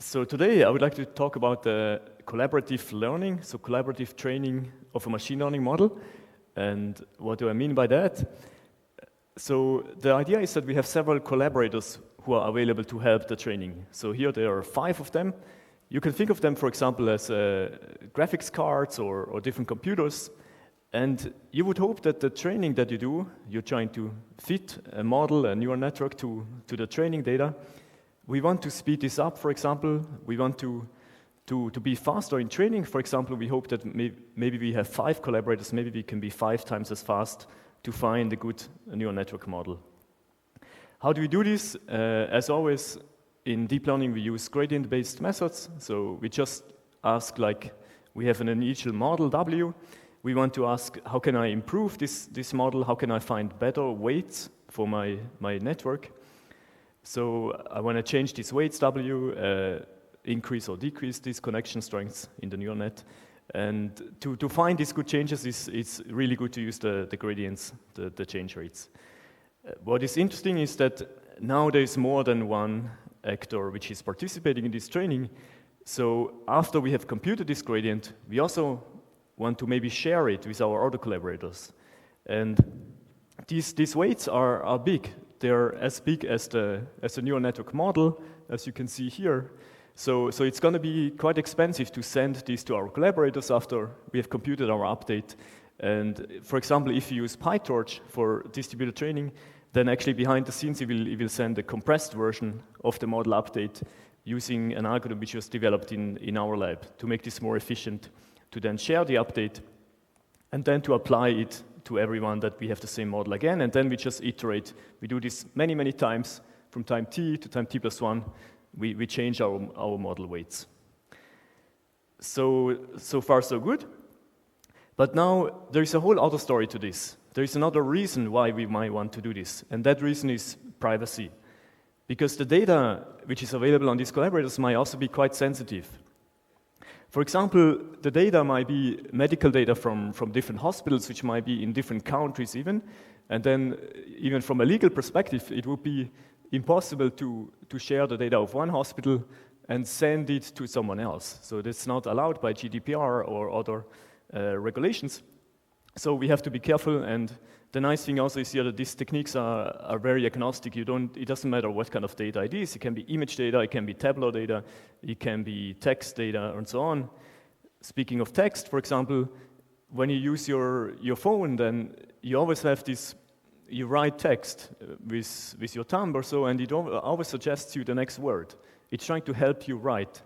So today I would like to talk about collaborative learning, so collaborative training of a machine learning model. And what do I mean by that? So the idea is that we have several collaborators who are available to help the training. So here there are 5 of them. You can think of them, for example, as graphics cards or different computers. And you would hope that the training that you do, you're trying to fit a model, a neural network to the training data. We want to speed this up, for example. We want to be faster in training. For example, we hope that maybe we have 5 collaborators, maybe we can be 5 times as fast to find a good neural network model. How do we do this? As always, in deep learning, we use gradient-based methods. So we just ask, like, we have an initial model, W. We want to ask, how can I improve this model? How can I find better weights for my network? So I want to change these weights, W, increase or decrease these connection strengths in the neural net. And to find these good changes, it's really good to use the gradients, the change rates. What is interesting is that now there is more than one actor which is participating in this training. So after we have computed this gradient, we also want to maybe share it with our other collaborators. And these weights are big. They're as big as the neural network model, as you can see here. So it's going to be quite expensive to send these to our collaborators after we have computed our update. And for example, if you use PyTorch for distributed training, then actually behind the scenes it will send a compressed version of the model update using an algorithm which was developed in our lab to make this more efficient, to then share the update and then to apply it to everyone that we have the same model again, and then we just iterate. We do this many, many times from time t to time t+1. We change our model weights. So far, so good. But now there is a whole other story to this. There is another reason why we might want to do this, and that reason is privacy. Because the data which is available on these collaborators might also be quite sensitive. For example, the data might be medical data from different hospitals, which might be in different countries even. And then even from a legal perspective, it would be impossible to share the data of one hospital and send it to someone else. So that's not allowed by GDPR or other regulations. So we have to be careful. And the nice thing also is here that these techniques are very agnostic. It doesn't matter what kind of data it is. It can be image data, it can be tabular data, it can be text data, and so on. Speaking of text, for example, when you use your phone, then you always have this, you write text with your thumb or so, and it always suggests you the next word. It's trying to help you write.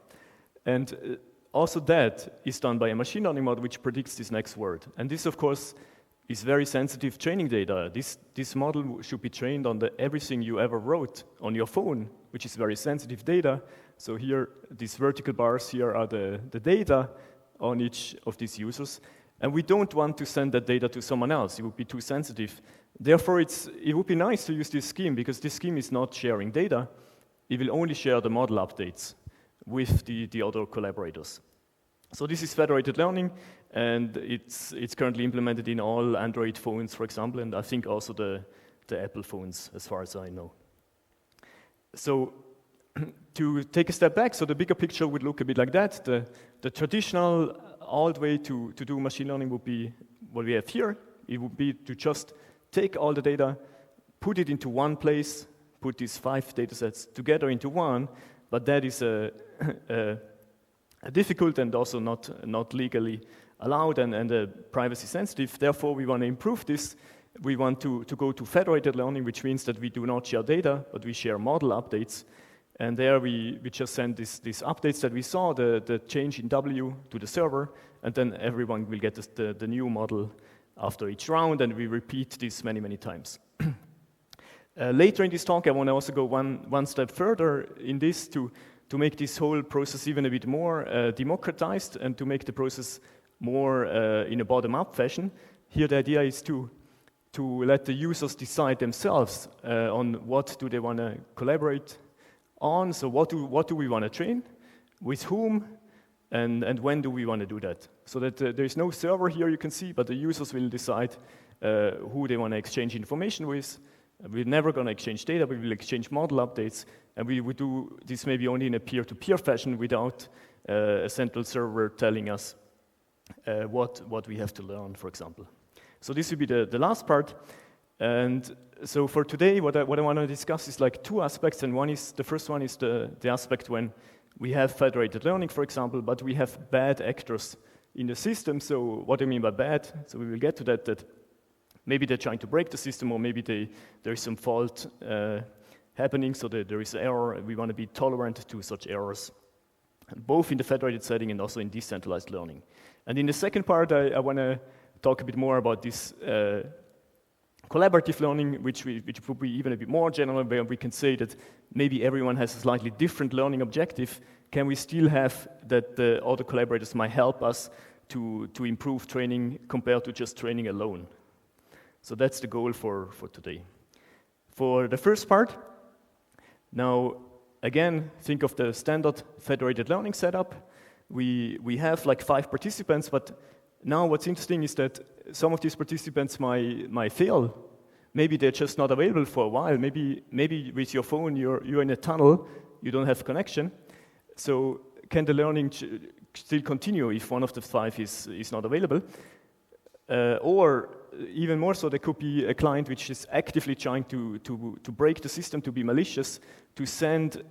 And also that is done by a machine learning model which predicts this next word. And this, of course, is very sensitive training data. This model should be trained on everything you ever wrote on your phone, which is very sensitive data. So here, these vertical bars here are the data on each of these users. And we don't want to send that data to someone else. It would be too sensitive. Therefore, it would be nice to use this scheme, because this scheme is not sharing data. It will only share the model updates with the other collaborators. So this is federated learning, and it's currently implemented in all Android phones, for example, and I think also the Apple phones, as far as I know. So to take a step back, so the bigger picture would look a bit like that. The traditional old way to do machine learning would be what we have here. It would be to just take all the data, put it into one place, put these 5 data sets together into one, but that is difficult and also not legally allowed and privacy sensitive. Therefore, we want to improve this. We want to go to federated learning, which means that we do not share data, but we share model updates. And there we just send these updates that we saw, the change in W to the server, and then everyone will get the new model after each round, and we repeat this many, many times. Later in this talk, I want to also go one step further in this to make this whole process even a bit more democratized and to make the process more in a bottom-up fashion. Here the idea is to let the users decide themselves on what do they want to collaborate on. So what do we want to train, with whom, and when do we want to do that? So that there is no server here, you can see, but the users will decide who they want to exchange information with, We're never going to exchange data, we will exchange model updates, and we would do this maybe only in a peer-to-peer fashion without a central server telling us what we have to learn, for example. So this would be the last part. And so for today, what I want to discuss is like two aspects, and the first one is the aspect when we have federated learning, for example, but we have bad actors in the system. So what I mean by bad, so we will get to that maybe they're trying to break the system, or maybe there is some fault happening, so that there is an error. We want to be tolerant to such errors, both in the federated setting and also in decentralized learning. And in the second part, I want to talk a bit more about this collaborative learning, which would be even a bit more general, where we can say that maybe everyone has a slightly different learning objective. Can we still have that the other collaborators might help us to improve training compared to just training alone? So that's the goal for today. For the first part, now again, think of the standard federated learning setup. We have like 5 participants, but now what's interesting is that some of these participants might fail. Maybe they're just not available for a while. Maybe with your phone you're in a tunnel, you don't have connection. So can the learning still continue if one of the 5 is not available? Or even more so, there could be a client which is actively trying to break the system, to be malicious, to send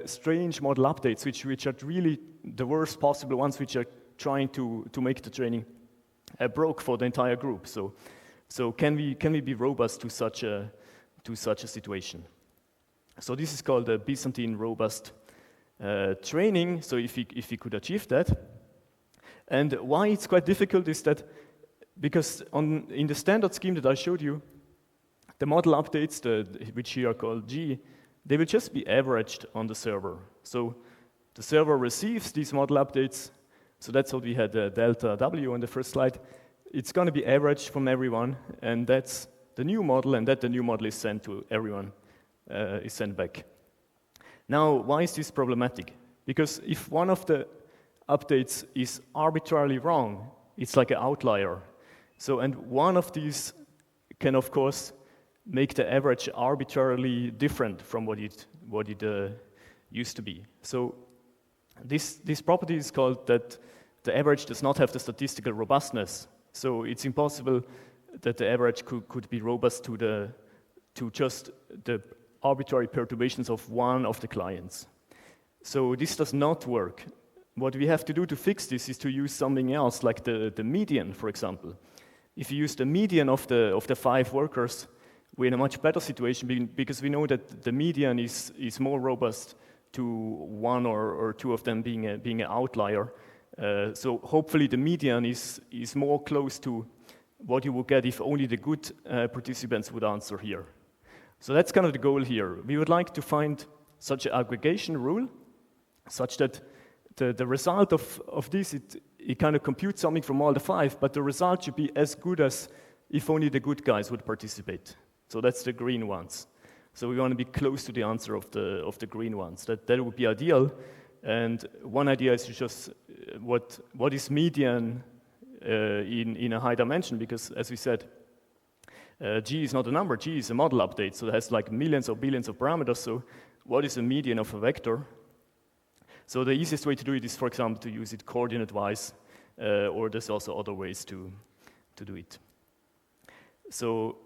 strange model updates, which are really the worst possible ones, which are trying to make the training broke for the entire group. So can we be robust to such a situation? So this is called the Byzantine robust training. So if we could achieve that, and why it's quite difficult is that because in the standard scheme that I showed you, the model updates, which here are called G, they will just be averaged on the server. So the server receives these model updates. So that's what we had, delta W on the first slide. It's going to be averaged from everyone, and that's the new model, and the new model is sent to everyone, is sent back. Now, why is this problematic? Because if one of the updates is arbitrarily wrong, it's like an outlier. So, and one of these can, of course, make the average arbitrarily different from what it used to be. So this property is called that the average does not have the statistical robustness. So it's impossible that the average could be robust to just the arbitrary perturbations of one of the clients. So this does not work. What we have to do to fix this is to use something else, like the median, for example. If you use the median of the 5 workers, we're in a much better situation because we know that the median is more robust to one or 2 of them being an outlier. So hopefully the median is more close to what you would get if only the good participants would answer here. So that's kind of the goal here. We would like to find such an aggregation rule, such that the result of this, it kind of computes something from all the 5, but the result should be as good as if only the good guys would participate. So that's the green ones. So we want to be close to the answer of the green ones. That would be ideal. And one idea is to just what is median in a high dimension, because as we said, G is not a number, G is a model update, so it has like millions or billions of parameters. So what is a median of a vector? So the easiest way to do it is, for example, to use it coordinate-wise, or there's also other ways to do it. So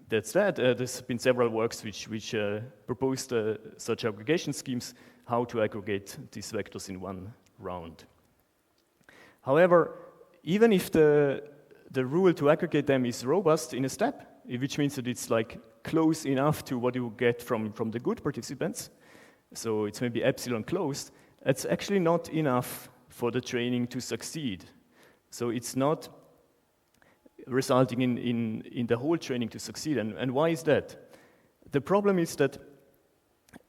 that's that. There's been several works which proposed such aggregation schemes, how to aggregate these vectors in one round. However, even if the rule to aggregate them is robust in a step, which means that it's like close enough to what you get from the good participants, so it's maybe epsilon closed, it's actually not enough for the training to succeed. So it's not resulting in the whole training to succeed. And why is that? The problem is that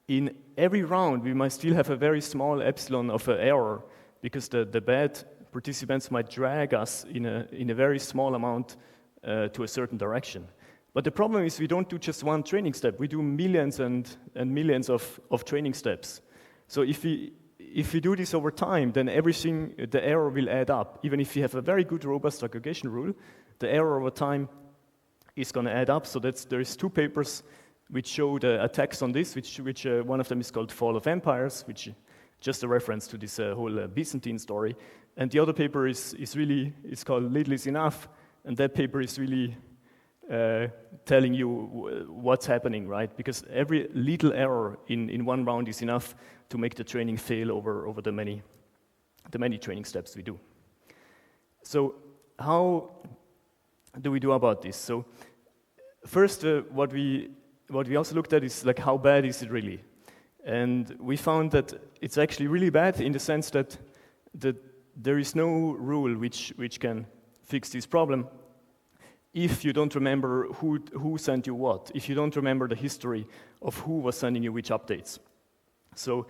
in every round we might still have a very small epsilon of an error, because the bad participants might drag us in a very small amount to a certain direction. But the problem is we don't do just one training step, we do millions and millions of training steps. So if we do this over time, then the error will add up. Even if you have a very good robust aggregation rule, the error over time is going to add up. So there is 2 papers which show the attacks on this, which one of them is called Fall of Empires, which just a reference to this whole Byzantine story. And the other paper is called Little is Enough, and that paper is really telling you what's happening, right? Because every little error in one round is enough to make the training fail over the many training steps we do. So how do we do about this? So first, what we also looked at is like, how bad is it really? And we found that it's actually really bad in the sense that there is no rule which can fix this problem if you don't remember who sent you what, if you don't remember the history of who was sending you which updates. So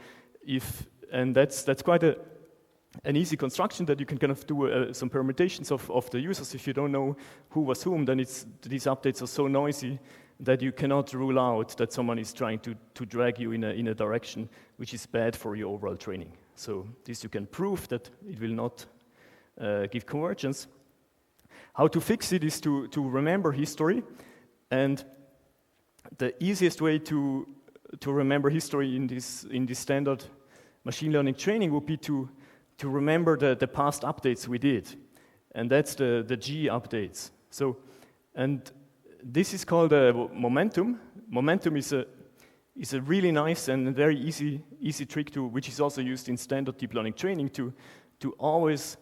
that's quite an easy construction that you can kind of do some permutations of the users. If you don't know who was whom, then these updates are so noisy that you cannot rule out that someone is trying to drag you in a direction which is bad for your overall training. So this you can prove that it will not give convergence. How to fix it is to remember history, and the easiest way to remember history in this standard machine learning training would be to remember the past updates we did, and that's the G updates. So, and this is called momentum. Momentum is a really nice and very easy trick which is also used in standard deep learning training to always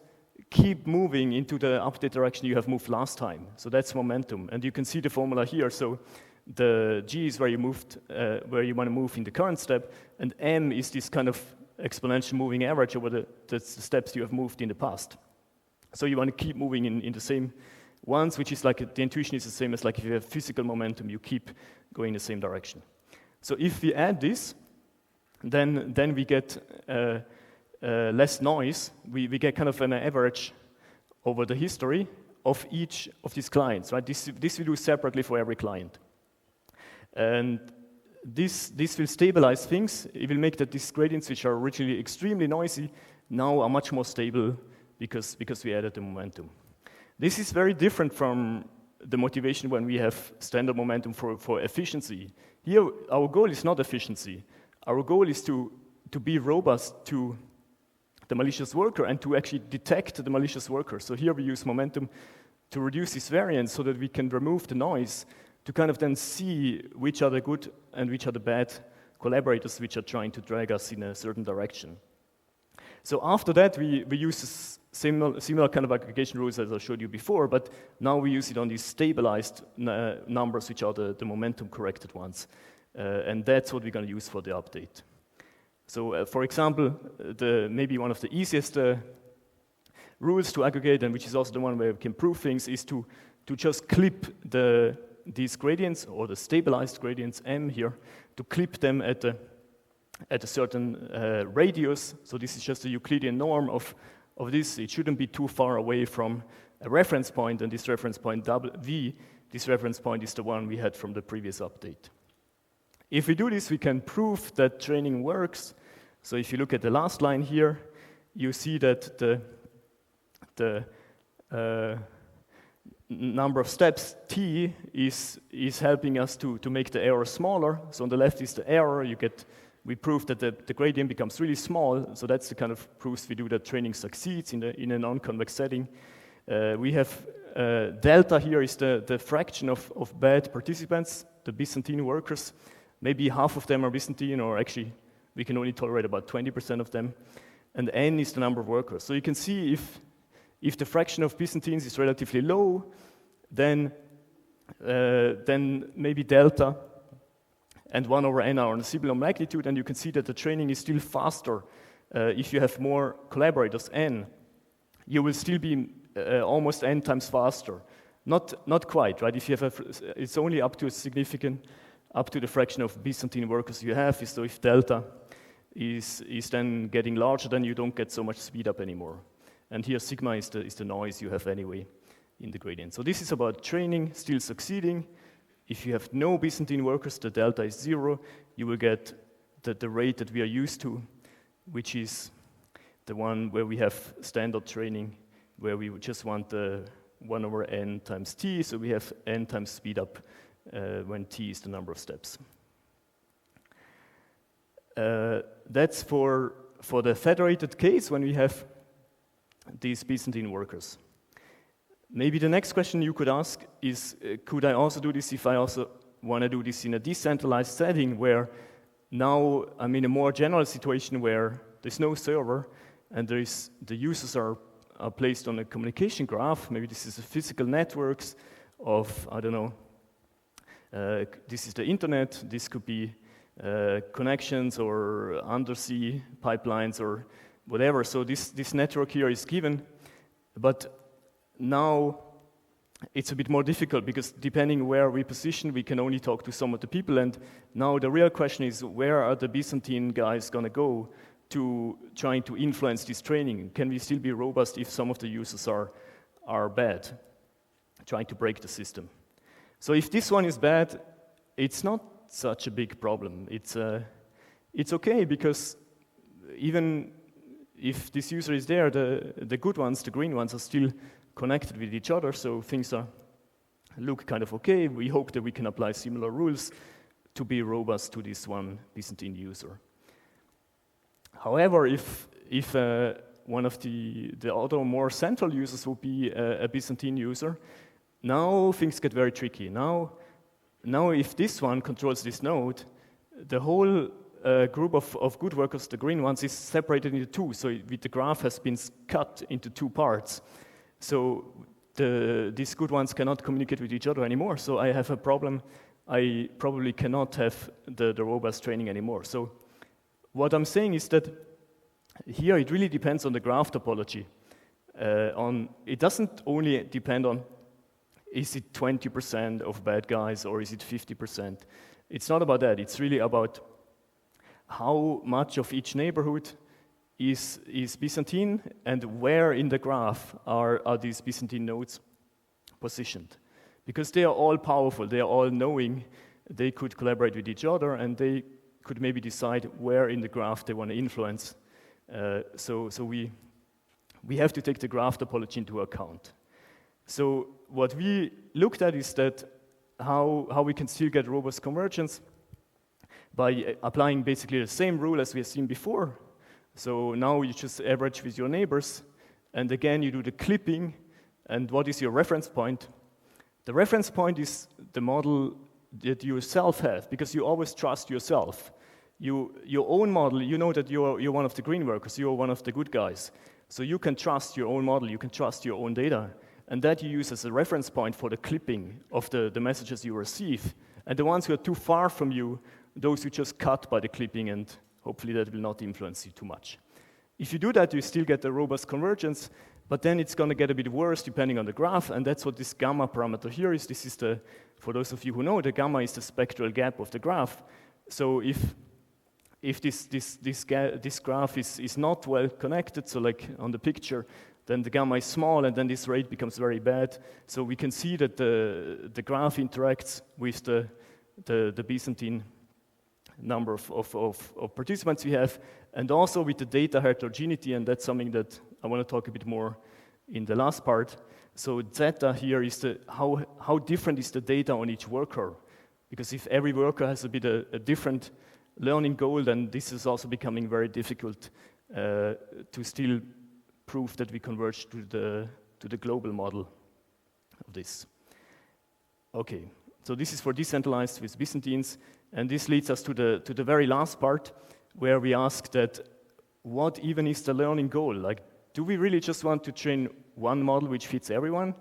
keep moving into the update direction you have moved last time. So that's momentum, and you can see the formula here. So the G is where you moved, where you want to move in the current step, and M is this kind of exponential moving average over the steps you have moved in the past. So you want to keep moving in the same ones, which is like the intuition is the same as like if you have physical momentum, you keep going in the same direction. So if we add this, then we get less noise. We get kind of an average over the history of each of these clients, right? This we do separately for every client. And this will stabilize things. It will make that these gradients, which are originally extremely noisy, now are much more stable because we added the momentum. This is very different from the motivation when we have standard momentum for efficiency. Here, our goal is not efficiency. Our goal is to be robust to the malicious worker and to actually detect the malicious worker. So here we use momentum to reduce this variance so that we can remove the noise to kind of then see which are the good and which are the bad collaborators which are trying to drag us in a certain direction. So after that, we use similar kind of aggregation rules as I showed you before, but now we use it on these stabilized numbers, which are the momentum-corrected ones. And that's what we're going to use for the update. So, for example, maybe one of the easiest rules to aggregate, and which is also the one where we can prove things, is to just clip these gradients, or the stabilized gradients M here, to clip them at a certain radius. So this is just a Euclidean norm of this. It shouldn't be too far away from a reference point, and this reference point V, this reference point is the one we had from the previous update. If we do this, we can prove that training works. So if you look at the last line here, you see that the number of steps T is helping us to make the error smaller. So on the left is the error. We prove that the gradient becomes really small. So that's the kind of proofs we do that training succeeds in a non-convex setting. We have delta here is the fraction of bad participants, the Byzantine workers. Maybe half of them are Byzantine, or actually we can only tolerate about 20% of them. And N is the number of workers. So you can see if the fraction of Byzantines is relatively low, then maybe delta and 1 over n are on a similar magnitude, and you can see that the training is still faster if you have more collaborators, n. You will still be almost n times faster. Not quite, right? If you have it's only up to the fraction of Byzantine workers you have. So if delta is then getting larger, then you don't get so much speed up anymore. And here sigma is the noise you have anyway in the gradient. So this is about training still succeeding. If you have no Byzantine workers, the delta is 0. You will get the rate that we are used to, which is the one where we have standard training, where we just want the 1 over n times t, so we have n times speed up when t is the number of steps. That's for the federated case when we have these Byzantine workers. Maybe the next question you could ask is, could I also do this if I also want to do this in a decentralized setting where now I'm in a more general situation where there's no server and the users are placed on a communication graph. Maybe this is a physical networks of, I don't know, this is the internet, this could be connections or undersea pipelines or whatever. So this network here is given, but now it's a bit more difficult because depending where we position, we can only talk to some of the people. And now the real question is, where are the Byzantine guys going to go to trying to influence this training? Can we still be robust if some of the users are bad, trying to break the system? So if this one is bad, it's not such a big problem. It's okay because even if this user is there, the good ones, the green ones, are still connected with each other, so things look kind of okay. We hope that we can apply similar rules to be robust to this one Byzantine user. However, if one of the other more central users would be a Byzantine user, now things get very tricky. Now if this one controls this node, the whole group of good workers, the green ones, is separated into two. So the graph has been cut into two parts. So these good ones cannot communicate with each other anymore. So I have a problem. I probably cannot have the robust training anymore. So what I'm saying is that here it really depends on the graph topology. It doesn't only depend on, is it 20% of bad guys or is it 50%? It's not about that. It's really about how much of each neighborhood is Byzantine and where in the graph are these Byzantine nodes positioned. Because they are all powerful, they are all knowing, they could collaborate with each other and they could maybe decide where in the graph they want to influence. So we have to take the graph topology into account. So what we looked at is that how we can still get robust convergence by applying basically the same rule as we have seen before. So now you just average with your neighbors, and again you do the clipping, and what is your reference point? The reference point is the model that you yourself have, because you always trust yourself. Your own model, you know that you're one of the green workers, you're one of the good guys. So you can trust your own model, you can trust your own data, and that you use as a reference point for the clipping of the messages you receive. And the ones who are too far from you, those you just cut by the clipping, and hopefully that will not influence you too much. If you do that, you still get the robust convergence, but then it's going to get a bit worse depending on the graph, and that's what this gamma parameter here is. This is for those of you who know, the gamma is the spectral gap of the graph. So if this graph is not well connected, so like on the picture, then the gamma is small, and then this rate becomes very bad. So we can see that the graph interacts with the Byzantine number of participants we have, and also with the data heterogeneity, and that's something that I want to talk a bit more in the last part. So zeta here is how different is the data on each worker, because if every worker has a bit a different learning goal, then this is also becoming very difficult to still prove that we converge to the global model of this. Okay, so this is for decentralized with Byzantines, and this leads us to the very last part, where we ask that what even is the learning goal? Like, do we really just want to train one model which fits everyone?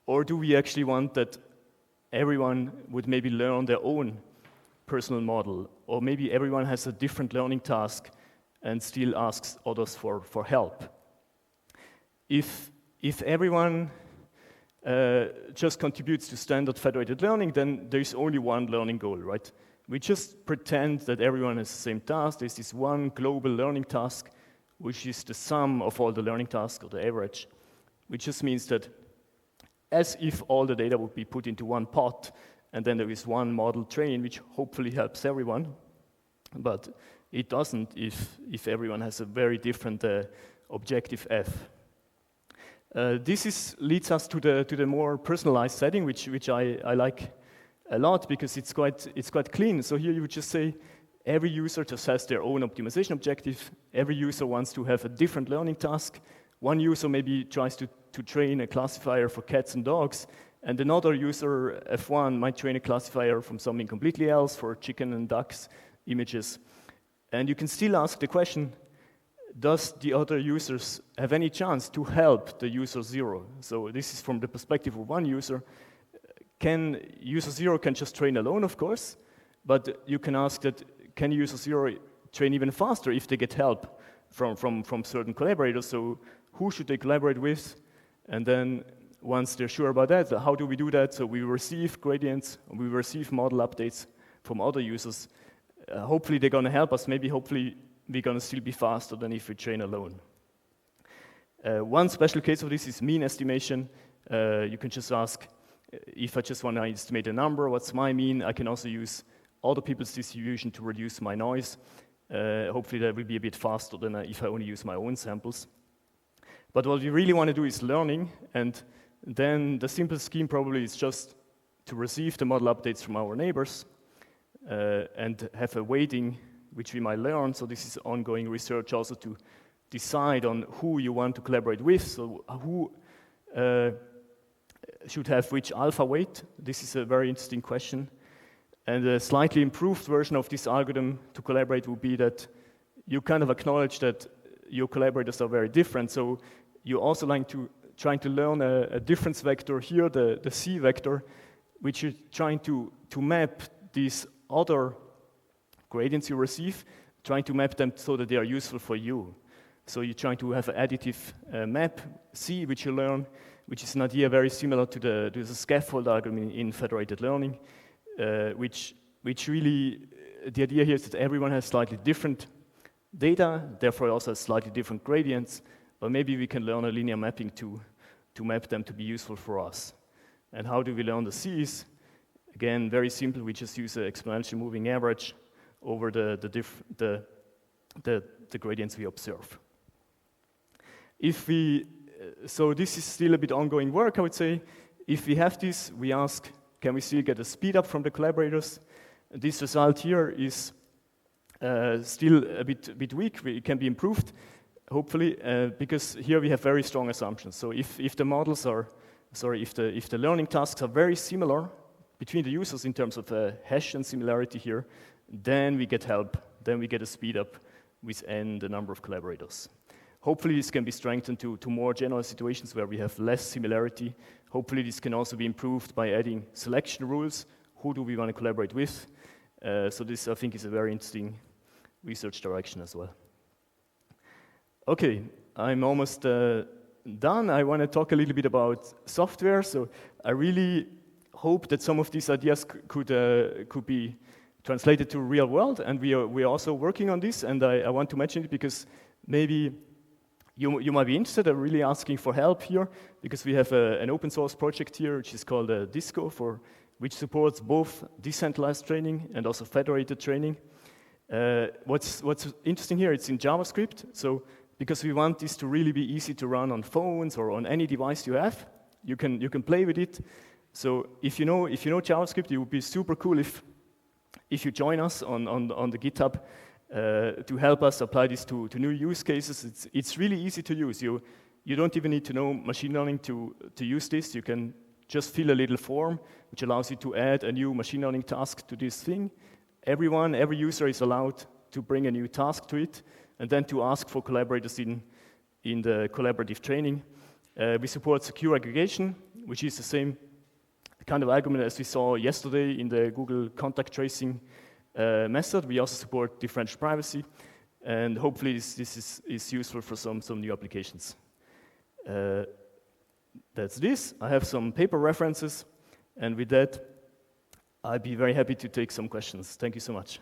Or do we actually want that everyone would maybe learn their own personal model? Or maybe everyone has a different learning task and still asks others for help? If everyone just contributes to standard federated learning, then there's only one learning goal, right? We just pretend that everyone has the same task. There's this one global learning task, which is the sum of all the learning tasks, or the average, which just means that as if all the data would be put into one pot, and then there is one model trained, which hopefully helps everyone, but it doesn't if everyone has a very different objective F. This leads us to the more personalized setting, which I like a lot because it's quite clean. So here you would just say every user just has their own optimization objective. Every user wants to have a different learning task. One user maybe tries to train a classifier for cats and dogs, and another user, F1, might train a classifier from something completely else for chicken and ducks images. And you can still ask the question, does the other users have any chance to help the user 0? So this is from the perspective of one user. User 0 can just train alone, of course, but you can ask that, can user 0 train even faster if they get help from certain collaborators? So who should they collaborate with? And then once they're sure about that, how do we do that? So we receive gradients, we receive model updates from other users. Hopefully they're going to help us. Hopefully we're going to still be faster than if we train alone. One special case of this is mean estimation. You can just ask, if I just want to estimate a number, what's my mean? I can also use other people's distribution to reduce my noise. Hopefully that will be a bit faster than if I only use my own samples. But what we really want to do is learning, and then the simplest scheme probably is just to receive the model updates from our neighbors and have a weighting which we might learn. So this is ongoing research also to decide on who you want to collaborate with. So who should have which alpha weight? This is a very interesting question. And a slightly improved version of this algorithm to collaborate would be that you kind of acknowledge that your collaborators are very different. So you're also trying to learn a difference vector here, the C vector, which you're trying to map these other gradients you receive, trying to map them so that they are useful for you. So you're trying to have an additive map, C, which you learn, which is an idea very similar to the scaffold algorithm in federated learning, which really, the idea here is that everyone has slightly different data, therefore also has slightly different gradients, but maybe we can learn a linear mapping to map them to be useful for us. And how do we learn the C's? Again, very simple, we just use an exponential moving average over the gradients we observe. So this is still a bit ongoing work, I would say. If we have this, we ask, can we still get a speed up from the collaborators? This result here is still a bit weak. It can be improved, hopefully, because here we have very strong assumptions. So if the learning tasks are very similar between the users in terms of Hessian similarity here, then we get help. Then we get a speed up with n, the number of collaborators. Hopefully this can be strengthened to more general situations where we have less similarity. Hopefully this can also be improved by adding selection rules. Who do we want to collaborate with? So this, I think, is a very interesting research direction as well. Okay, I'm almost done. I want to talk a little bit about software. So I really hope that some of these ideas could be translated to real world, and we are also working on this, and I want to mention it because maybe you might be interested. I'm really asking for help here because we have an open source project here which is called Disco, which supports both decentralized training and also federated training. What's interesting here, it's in JavaScript, so because we want this to really be easy to run on phones or on any device you have, you can play with it. So if you know JavaScript, it would be super cool if you join us on the GitHub to help us apply this to new use cases. It's really easy to use. You don't even need to know machine learning to use this. You can just fill a little form which allows you to add a new machine learning task to this thing. Every user is allowed to bring a new task to it and then to ask for collaborators in the collaborative training. We support secure aggregation, which is the same kind of argument as we saw yesterday in the Google contact tracing method. We also support differential privacy, and hopefully this is useful for some new applications. That's this. I have some paper references, and with that, I'd be very happy to take some questions. Thank you so much.